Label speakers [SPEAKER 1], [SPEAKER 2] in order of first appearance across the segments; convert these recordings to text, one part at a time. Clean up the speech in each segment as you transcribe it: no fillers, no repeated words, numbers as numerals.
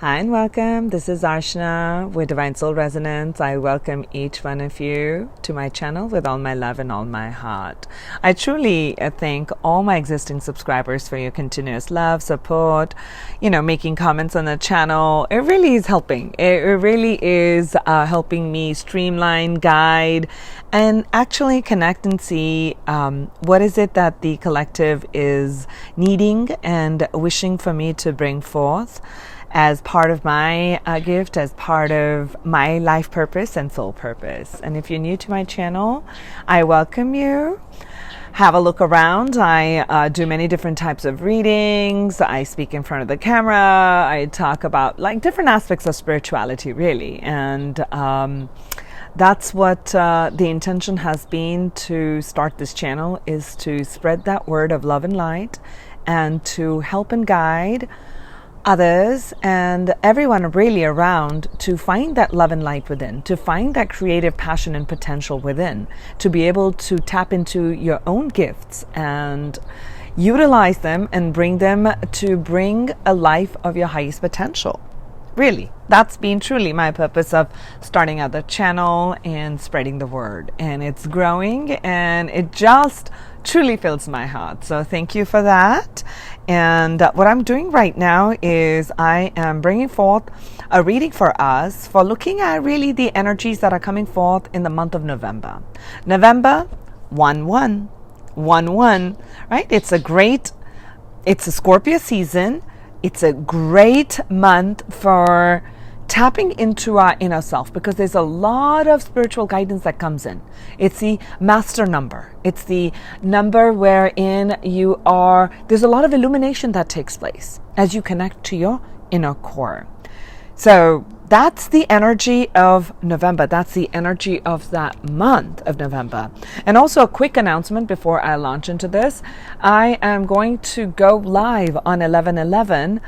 [SPEAKER 1] Hi and welcome. This is Archana with Divine Soul Resonance. I welcome each one of you to my channel with all my love and all my heart. I truly thank all my existing subscribers for your continuous love, support, making comments on the channel. It really is helping. It really is helping me streamline, guide, and actually connect and see what is it that the collective is needing and wishing for me to bring forth as part of my gift, as part of my life purpose and soul purpose. And if you're new to my channel, I welcome you. Have a look around. I do many different types of readings. I speak in front of the camera. I talk about different aspects of spirituality, really. And that's what the intention has been to start this channel, is to spread that word of love and light and to help and guide others and everyone really around to find that love and light within, to find that creative passion and potential within, to be able to tap into your own gifts and utilize them and bring a life of your highest potential. Really, that's been truly my purpose of starting out the channel and spreading the word. And it's growing and it just truly fills my heart. So thank you for that. And what I'm doing right now is I am bringing forth a reading for us for looking at really the energies that are coming forth in the month of November. November 1/1, 1/1, right? It's a Scorpio season. It's a great month for tapping into our inner self because there's a lot of spiritual guidance that comes in. It's the master number. It's the number wherein there's a lot of illumination that takes place as you connect to your inner core. So that's the energy of November. That's the energy of that month of November. And also a quick announcement before I launch into this. I am going to go live on 11/11.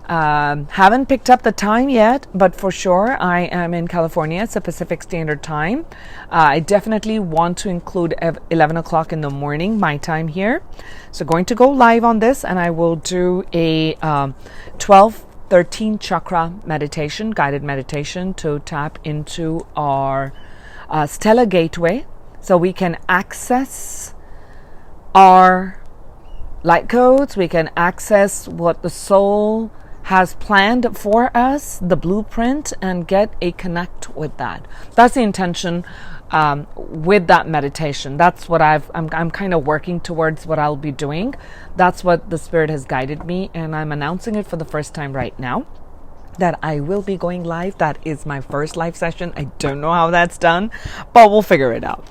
[SPEAKER 1] Haven't picked up the time yet, but for sure I am in California. It's a Pacific Standard Time. I definitely want to include 11 o'clock in the morning, my time here. So going to go live on this, and I will do a 13 chakra meditation, guided meditation to tap into our stellar gateway so we can access our light codes. We can access what the soul has planned for us, the blueprint, and get a connect with that. That's the intention with that meditation. That's what I'm kind of working towards what I'll be doing. That's what the Spirit has guided me, and I'm announcing it for the first time right now that I will be going live. That is my first live session. I don't know how that's done, but we'll figure it out.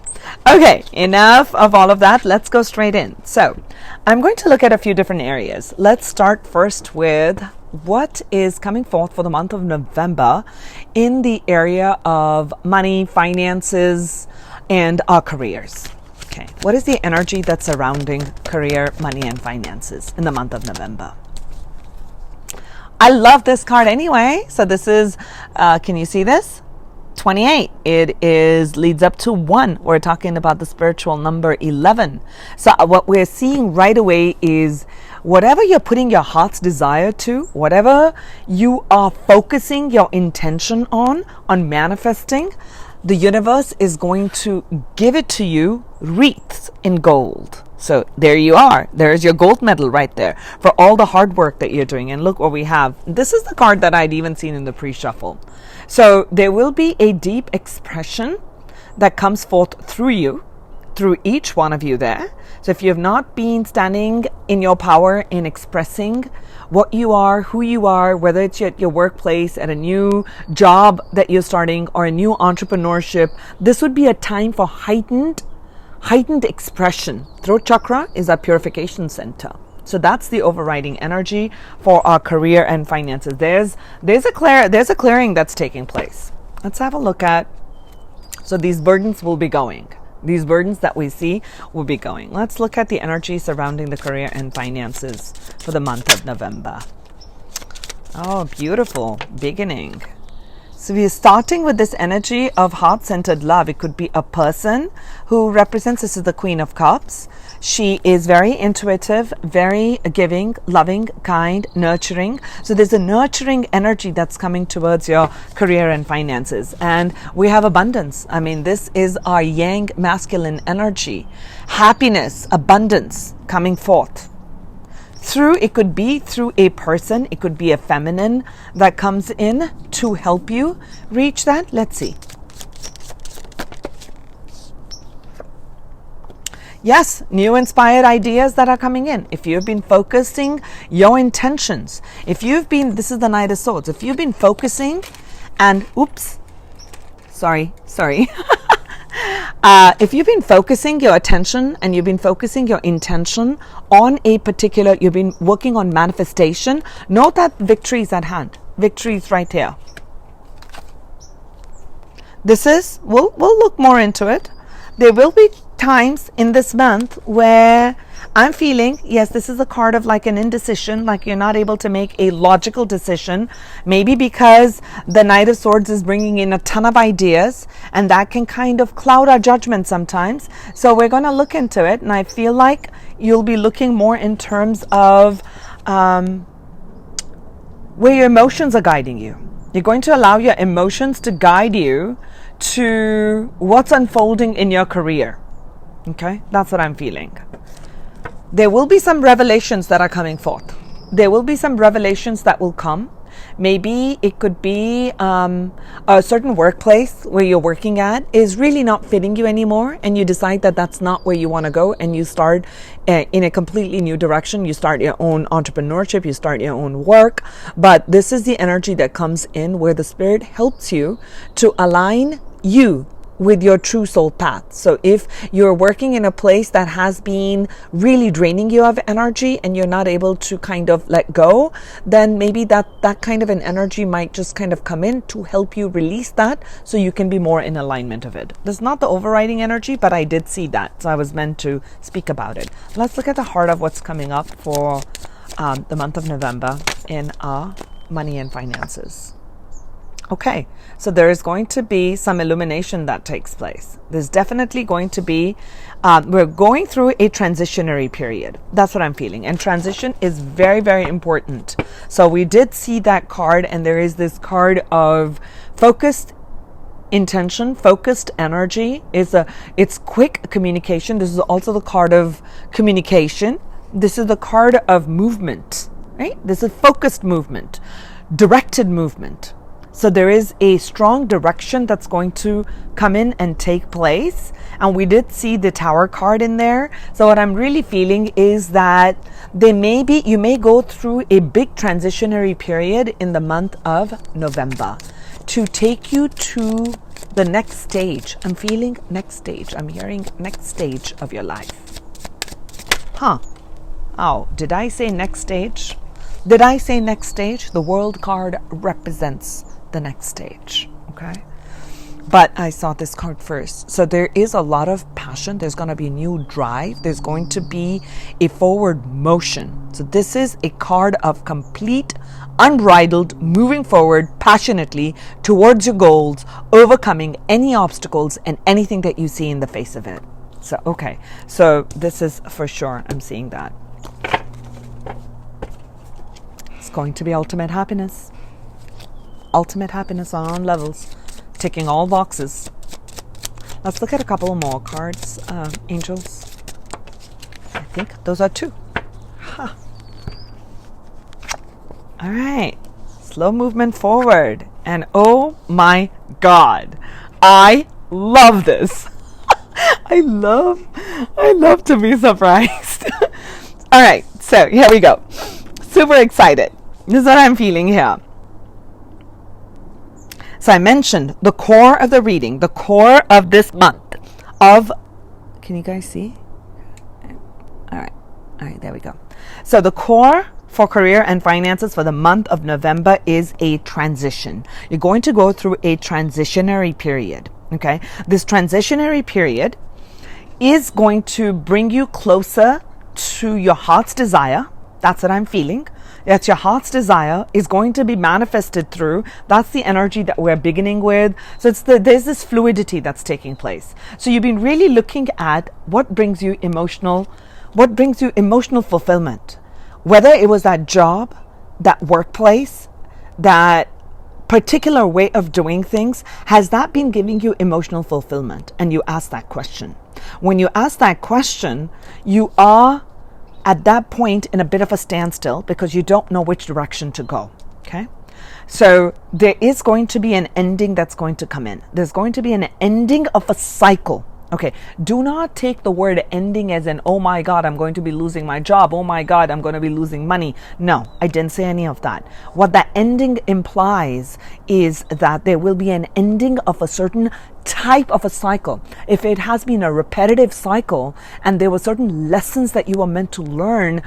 [SPEAKER 1] Okay, enough of all of that. Let's go straight in. So I'm going to look at a few different areas. Let's start first with what is coming forth for the month of November in the area of money, finances, and our careers. Okay, what is the energy that's surrounding career, money, and finances in the month of November? I love this card anyway. So this is, can you see this? 28. It leads up to 1. We're talking about the spiritual number 11. So what we're seeing right away is whatever you're putting your heart's desire to, whatever you are focusing your intention on manifesting, the universe is going to give it to you wreaths in gold. So there you are. There's your gold medal right there for all the hard work that you're doing. And look what we have. This is the card that I'd even seen in the pre-shuffle. So there will be a deep expression that comes forth through you, through each one of you there. So if you have not been standing in your power in expressing what you are, who you are, whether it's at your workplace, at a new job that you're starting, or a new entrepreneurship, this would be a time for heightened expression. Throat chakra is our purification center. So that's the overriding energy for our career and finances. There's a clearing that's taking place. Let's have a look at. So these burdens will be going. These burdens that we see will be going. Let's look at the energy surrounding the career and finances for the month of November. Oh, beautiful beginning. So we are starting with this energy of heart-centered love. It could be a person who represents, this is the Queen of Cups. She is very intuitive, very giving, loving, kind, nurturing. So there's a nurturing energy that's coming towards your career and finances. And we have abundance. I mean, this is our yang masculine energy. Happiness, abundance coming forth. It could be through a person, it could be a feminine that comes in to help you reach that. Let's see. Yes, new inspired ideas that are coming in. If you've been focusing your intentions, this is the Knight of Swords. If you've been focusing if you've been focusing your attention and you've been focusing your intention on you've been working on manifestation, know that victory is at hand. Victory is right here. We'll look more into it. There will be times in this month where I'm feeling, yes, this is a card of like an indecision, like you're not able to make a logical decision, maybe because the Knight of Swords is bringing in a ton of ideas, and that can kind of cloud our judgment sometimes. So we're going to look into it, and I feel like you'll be looking more in terms of where your emotions are guiding you. You're going to allow your emotions to guide you to what's unfolding in your career. Okay, that's what I'm feeling. There will be some revelations that are coming forth. There will be some revelations that will come. Maybe it could be a certain workplace where you're working at is really not fitting you anymore, and you decide that that's not where you want to go, and you start in a completely new direction. You start your own entrepreneurship, you start your own work. But this is the energy that comes in where the Spirit helps you to align you with your true soul path. So if you're working in a place that has been really draining you of energy and you're not able to kind of let go, then maybe that kind of an energy might just kind of come in to help you release that so you can be more in alignment of it. That's not the overriding energy, but I did see that, so I was meant to speak about it. Let's look at the heart of what's coming up for the month of November in our money and finances. Okay, so there is going to be some illumination that takes place. There's definitely going to be, we're going through a transitionary period. That's what I'm feeling. And transition is very, very important. So we did see that card, and there is this card of focused intention, focused energy. It's quick communication. This is also the card of communication. This is the card of movement, right? This is focused movement, directed movement. So there is a strong direction that's going to come in and take place. And we did see the Tower card in there. So what I'm really feeling is that you may go through a big transitionary period in the month of November to take you to the next stage. I'm feeling next stage. I'm hearing next stage of your life. Oh, did I say next stage? Did I say next stage? The World card represents the next stage, okay? But I saw this card first. So there is a lot of passion. There's going to be a new drive. There's going to be a forward motion. So this is a card of complete, unbridled, moving forward passionately towards your goals, overcoming any obstacles and anything that you see in the face of it. So, okay. So this is for sure. I'm seeing that. It's going to be ultimate happiness. Ultimate happiness on all levels, ticking all boxes. Let's look at a couple more cards. Angels. I think those are two. All right. Slow movement forward. And oh my God, I love this. I love to be surprised. All right. So here we go. Super excited. This is what I'm feeling here. So I mentioned the core of the reading, the core of this month of, can you guys see? All right, there we go. So the core for career and finances for the month of November is a transition. You're going to go through a transitionary period, okay? This transitionary period is going to bring you closer to your heart's desire. That's what I'm feeling. That's your heart's desire is going to be manifested through. That's the energy that we're beginning with. So there's this fluidity that's taking place. So you've been really looking at what brings you emotional fulfillment. Whether it was that job, that workplace, that particular way of doing things, has that been giving you emotional fulfillment? And you ask that question. When you ask that question, you are at that point in a bit of a standstill because you don't know which direction to go. Okay? So there is going to be an ending that's going to come in. There's going to be an ending of a cycle. Okay, do not take the word ending as in, oh my God, I'm going to be losing my job. Oh my God, I'm going to be losing money. No, I didn't say any of that. What that ending implies is that there will be an ending of a certain type of a cycle. If it has been a repetitive cycle and there were certain lessons that you were meant to learn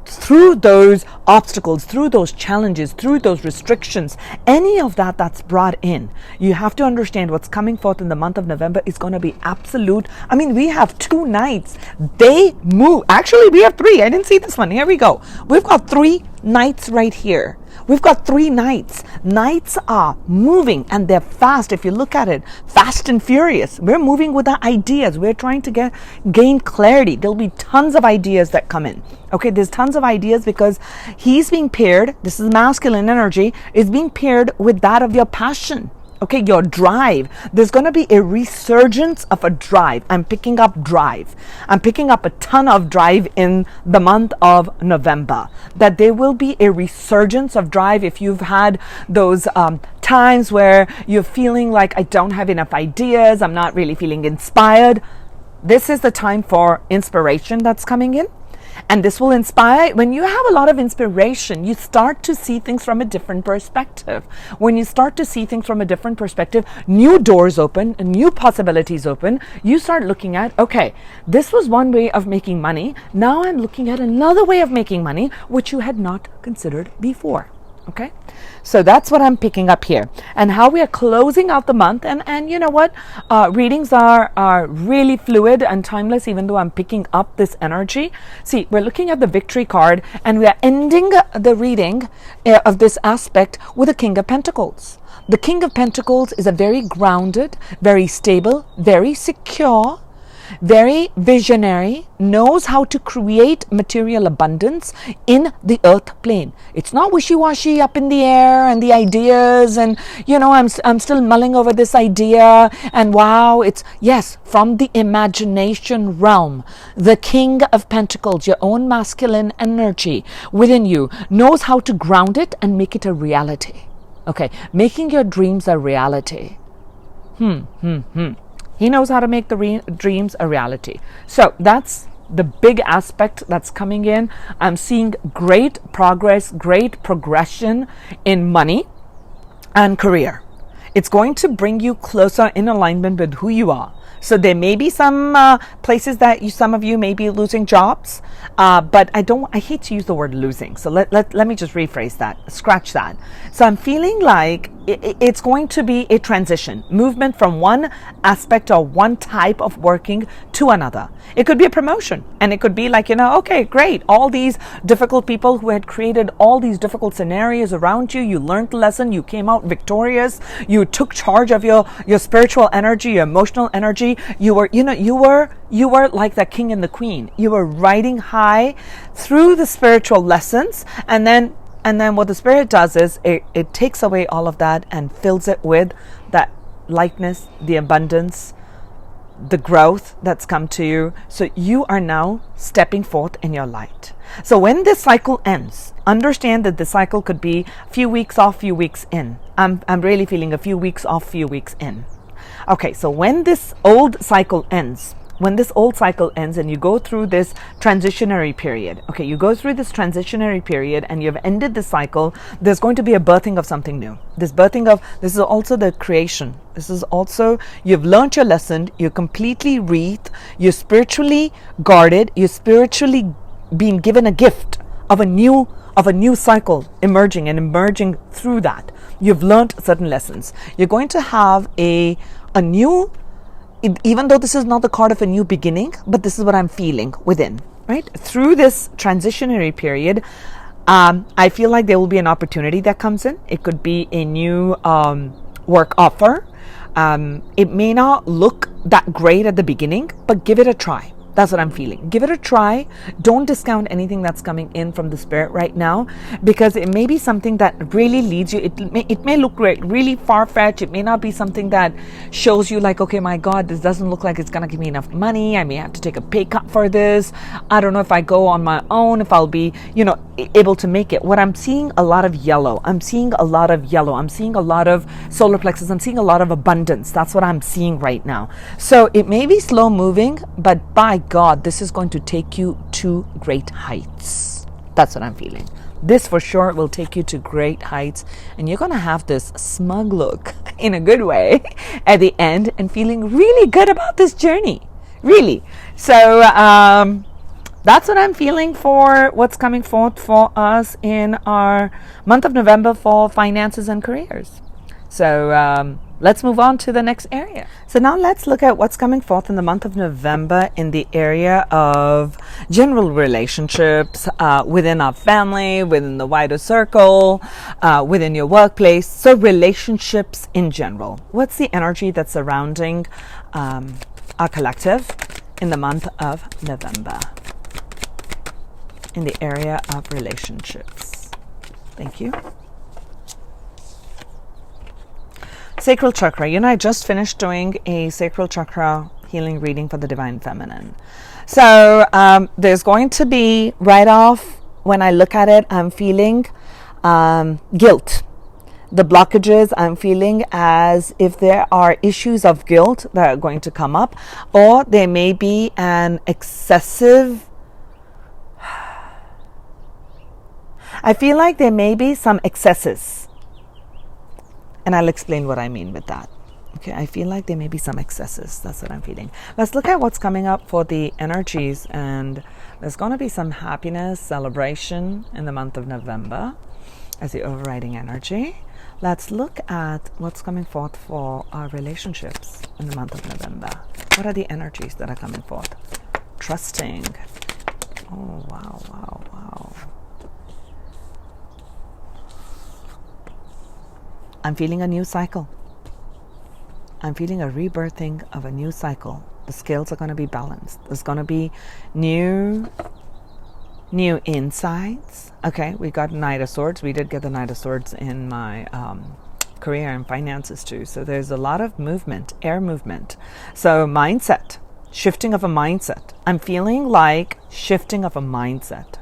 [SPEAKER 1] through those obstacles, through those challenges, through those restrictions, any of that that's brought in, you have to understand what's coming forth in the month of November is going to be absolute. I mean, we have 2 nights. They move. Actually, we have 3. I didn't see this one. Here we go. We've got 3 nights right here. We've got 3 nights. Nights are moving and they're fast. If you look at it, fast and furious. We're moving with the ideas. We're trying to gain clarity. There'll be tons of ideas that come in. Okay, there's tons of ideas because he's being paired. This is masculine energy. Is being paired with that of your passion. Okay, your drive. There's going to be a resurgence of a drive. I'm picking up drive. I'm picking up a ton of drive in the month of November. That there will be a resurgence of drive if you've had those times where you're feeling like I don't have enough ideas. I'm not really feeling inspired. This is the time for inspiration that's coming in. And this will inspire. When you have a lot of inspiration, you start to see things from a different perspective. When you start to see things from a different perspective, new doors open, new possibilities open. You start looking at, okay, this was one way of making money. Now I'm looking at another way of making money, which you had not considered before. Okay, so that's what I'm picking up here, and how we are closing out the month. And you know what, readings are really fluid and timeless, even though I'm picking up this energy. See, we're looking at the victory card and we are ending the reading of this aspect with the King of Pentacles. The King of Pentacles is a very grounded, very stable, very secure, very visionary, knows how to create material abundance in the earth plane. It's not wishy-washy up in the air and the ideas and, you know, I'm still mulling over this idea and wow, it's, yes, from the imagination realm. The King of Pentacles, your own masculine energy within you, knows how to ground it and make it a reality. Okay, making your dreams a reality. He knows how to make the dreams a reality. So that's the big aspect that's coming in. I'm seeing great progress, great progression in money and career. It's going to bring you closer in alignment with who you are. So there may be some places that some of you may be losing jobs, but I hate to use the word losing. So let me just rephrase that, scratch that. So I'm feeling like it's going to be a transition, movement from one aspect or one type of working to another. It could be a promotion, and it could be like, you know, okay, great. All these difficult people who had created all these difficult scenarios around you, you learned the lesson, you came out victorious, you took charge of your spiritual energy, your emotional energy. You were like the king and the queen. You were riding high through the spiritual lessons, and then what the spirit does is it takes away all of that and fills it with that lightness, the abundance, the growth that's come to you. So you are now stepping forth in your light. So when this cycle ends, understand that the cycle could be a few weeks off, few weeks in. I'm really feeling a few weeks off, few weeks in. Okay, so when this old cycle ends, and you go through this transitionary period, okay, you go through this transitionary period and you've ended the cycle, there's going to be a birthing of something new. This is also the creation. This is also, you've learned your lesson, you're completely wreathed, you're spiritually guarded, you're spiritually being given a gift of a new cycle emerging through that. You've learned certain lessons. You're going to have a new, even though this is not the card of a new beginning, but this is what I'm feeling within, right? Through this transitionary period, I feel like there will be an opportunity that comes in. It could be a new work offer. It may not look that great at the beginning, but give it a try. That's what I'm feeling. Give it a try. Don't discount anything that's coming in from the spirit right now, because it may be something that really leads you. It may look great, really far-fetched. It may not be something that shows you like, okay, my God, this doesn't look like it's going to give me enough money. I may have to take a pay cut for this. I don't know if I go on my own, if I'll be, able to make it. What I'm seeing a lot of yellow. I'm seeing a lot of yellow. I'm seeing a lot of solar plexus. I'm seeing a lot of abundance. That's what I'm seeing right now. So it may be slow moving, but by God, this is going to take you to great heights. That's what I'm feeling. This for sure will take you to great heights, and you're going to have this smug look in a good way at the end and feeling really good about this journey. Really. So that's what I'm feeling for what's coming forth for us in our month of November for finances and careers. So let's move on to the next area. So now let's look at what's coming forth in the month of November in the area of general relationships within our family, within the wider circle, within your workplace. So relationships in general. What's the energy that's surrounding our collective in the month of November in the area of relationships? Thank you. Sacral chakra. I just finished doing a sacral chakra healing reading for the divine feminine. So there's going to be, right off, when I look at it, I'm feeling guilt. The blockages, I'm feeling as if there are issues of guilt that are going to come up, or there may be an excessive, I feel like there may be some excesses. And I'll explain what I mean with that. Okay, I feel like there may be some excesses. That's what I'm feeling. Let's look at what's coming up for the energies. And there's going to be some happiness, celebration in the month of November as the overriding energy. Let's look at what's coming forth for our relationships in the month of November. What are the energies that are coming forth? Trusting. Oh, wow, wow, wow. I'm feeling a new cycle. I'm feeling a rebirthing of a new cycle. The scales are going to be balanced. There's going to be new insights. Okay, we got Knight of Swords. We did get the Knight of Swords in my career and finances too. So there's a lot of movement, air movement. So mindset, shifting of a mindset. I'm feeling like shifting of a mindset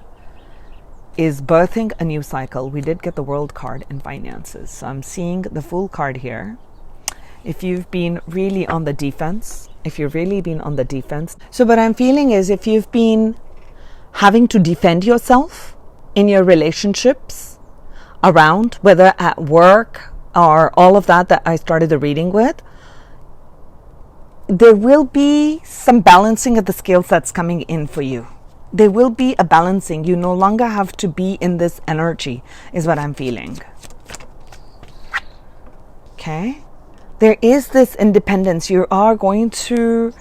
[SPEAKER 1] is birthing a new cycle. We did get the World card in finances. So I'm seeing the Fool card here. If you've been really on the defense, so what I'm feeling is if you've been having to defend yourself in your relationships around, whether at work or all of that I started the reading with, there will be some balancing of the scales that's coming in for you. There will be a balancing. You no longer have to be in this energy, is what I'm feeling. Okay? There is this independence. You are going to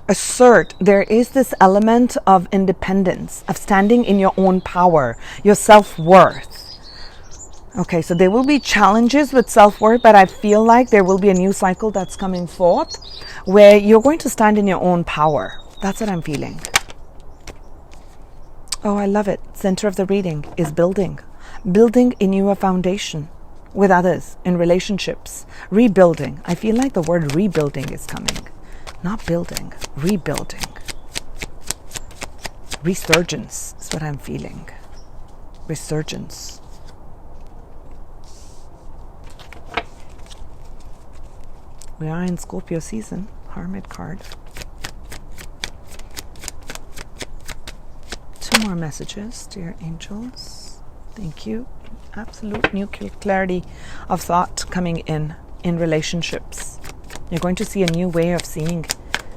[SPEAKER 1] assert. There is this element of independence, of standing in your own power, your self-worth. Okay, so there will be challenges with self-worth, but I feel like there will be a new cycle that's coming forth where you're going to stand in your own power. That's what I'm feeling. Oh, I love it. Center of the reading is building. Building a newer foundation with others in relationships. Rebuilding. I feel like the word rebuilding is coming. Not building, rebuilding. Resurgence is what I'm feeling. Resurgence. We are in Scorpio season. Hermit card. More messages, dear angels. Thank you. Absolute new clarity of thought coming in relationships. You're going to see a new way of seeing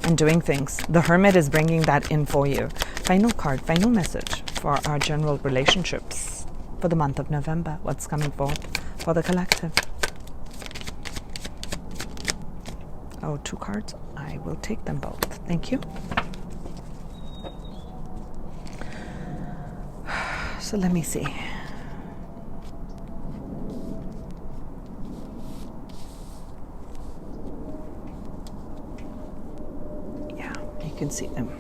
[SPEAKER 1] and doing things. The Hermit is bringing that in for you. Final card, final message for our general relationships for the month of November. What's coming forth for the collective? Oh, 2 cards. I will take them both. Thank you. So let me see. can see them.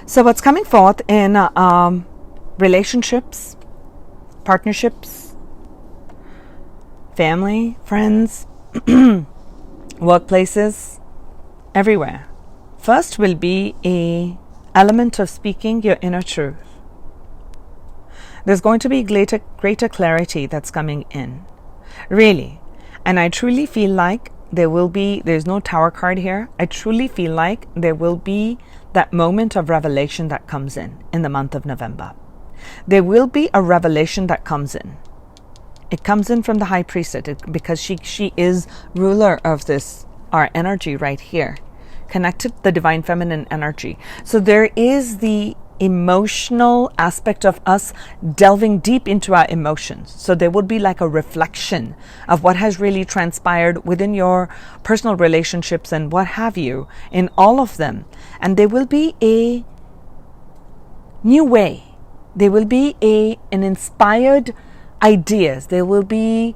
[SPEAKER 1] So what's coming forth in relationships, partnerships, family, friends, workplaces, everywhere. First will be a element of speaking your inner truth. There's going to be greater clarity that's coming in. Really. And I truly feel like there's no tower card here. I truly feel like there will be that moment of revelation that comes in the month of November. There will be a revelation that comes in. It comes in from the High Priestess because she is ruler of this, our energy right here, connected to the Divine Feminine energy. So there is the emotional aspect of us delving deep into our emotions. So there would be like a reflection of what has really transpired within your personal relationships and what have you in all of them. And there will be a new way. There will be an inspired ideas. There will be,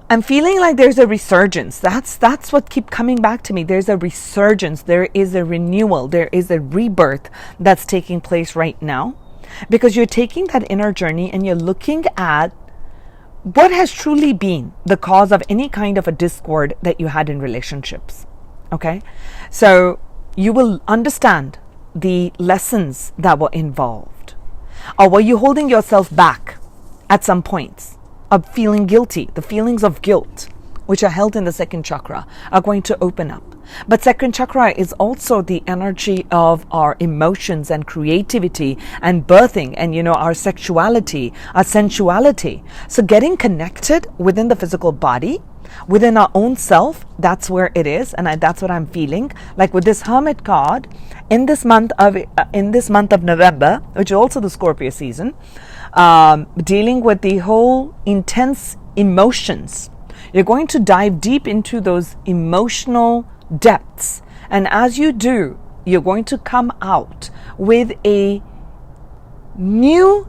[SPEAKER 1] I'm feeling like there's a resurgence. That's what keep coming back to me. There's a resurgence. There is a renewal. There is a rebirth that's taking place right now, because you're taking that inner journey and you're looking at what has truly been the cause of any kind of a discord that you had in relationships. Okay? So you will understand the lessons that were involved. Or were you holding yourself back at some points of feeling guilty? The feelings of guilt, which are held in the second chakra, are going to open up. But second chakra is also the energy of our emotions and creativity and birthing and, our sexuality, our sensuality. So getting connected within the physical body, within our own self, that's where it is. And that's what I'm feeling. Like with this Hermit card, in this month of November, which is also the Scorpio season, dealing with the whole intense emotions. You're going to dive deep into those emotional depths. And as you do, you're going to come out with a new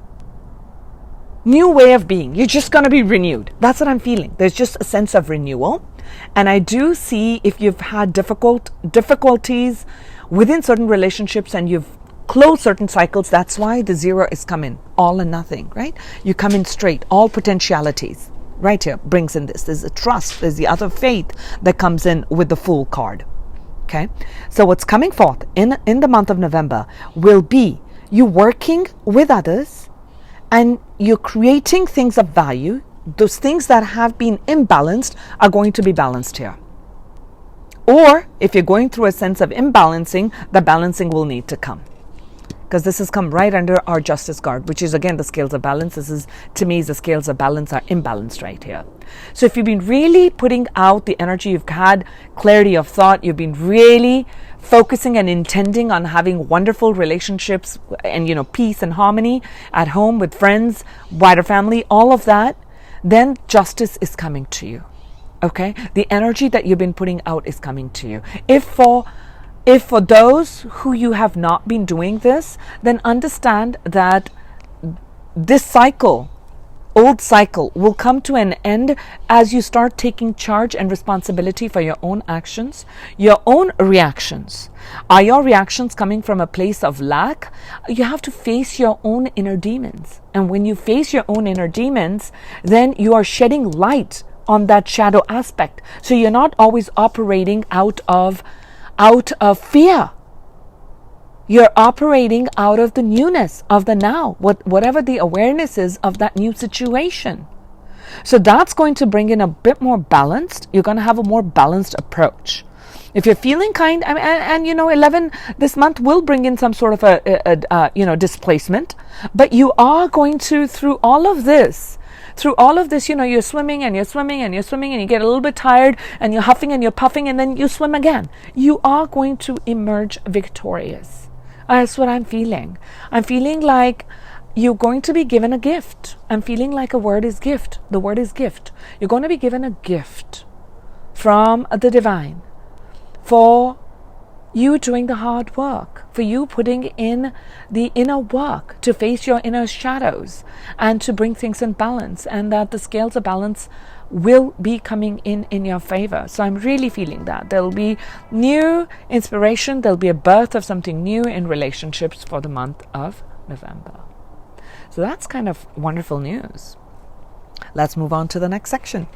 [SPEAKER 1] way of being. You're just going to be renewed. That's what I'm feeling. There's just a sense of renewal. And I do see, if you've had difficulties within certain relationships and you've close certain cycles, that's why the 0 is coming, all and nothing, right? You come in straight, all potentialities, right here, brings in this. There's a trust, there's the other faith that comes in with the Fool card, okay? So what's coming forth in the month of November will be you working with others and you're creating things of value. Those things that have been imbalanced are going to be balanced here. Or if you're going through a sense of imbalancing, the balancing will need to come. Because this has come right under our Justice card, which is again the scales of balance. This is, to me, the scales of balance are imbalanced right here. So if you've been really putting out the energy, you've had clarity of thought, you've been really focusing and intending on having wonderful relationships and, peace and harmony at home with friends, wider family, all of that, then justice is coming to you. Okay? The energy that you've been putting out is coming to you. If for those who you have not been doing this, then understand that this cycle, old cycle, will come to an end as you start taking charge and responsibility for your own actions, your own reactions. Are your reactions coming from a place of lack? You have to face your own inner demons. And when you face your own inner demons, then you are shedding light on that shadow aspect. So you're not always operating out of fear. You're operating out of the newness of the now, whatever the awareness is of that new situation. So that's going to bring in a bit more balanced. You're going to have a more balanced approach. If you're feeling kind, and 11 this month will bring in some sort of a displacement, but you are going to, through all of this, you're swimming and you're swimming and you're swimming and you get a little bit tired and you're huffing and you're puffing and then you swim again. You are going to emerge victorious. That's what I'm feeling. I'm feeling like you're going to be given a gift. I'm feeling like a word is gift. The word is gift. You're going to be given a gift from the divine for you doing the hard work, for you putting in the inner work to face your inner shadows and to bring things in balance, and that the scales of balance will be coming in your favor. So I'm really feeling that. There'll be new inspiration. There'll be a birth of something new in relationships for the month of November. So that's kind of wonderful news. Let's move on to the next section.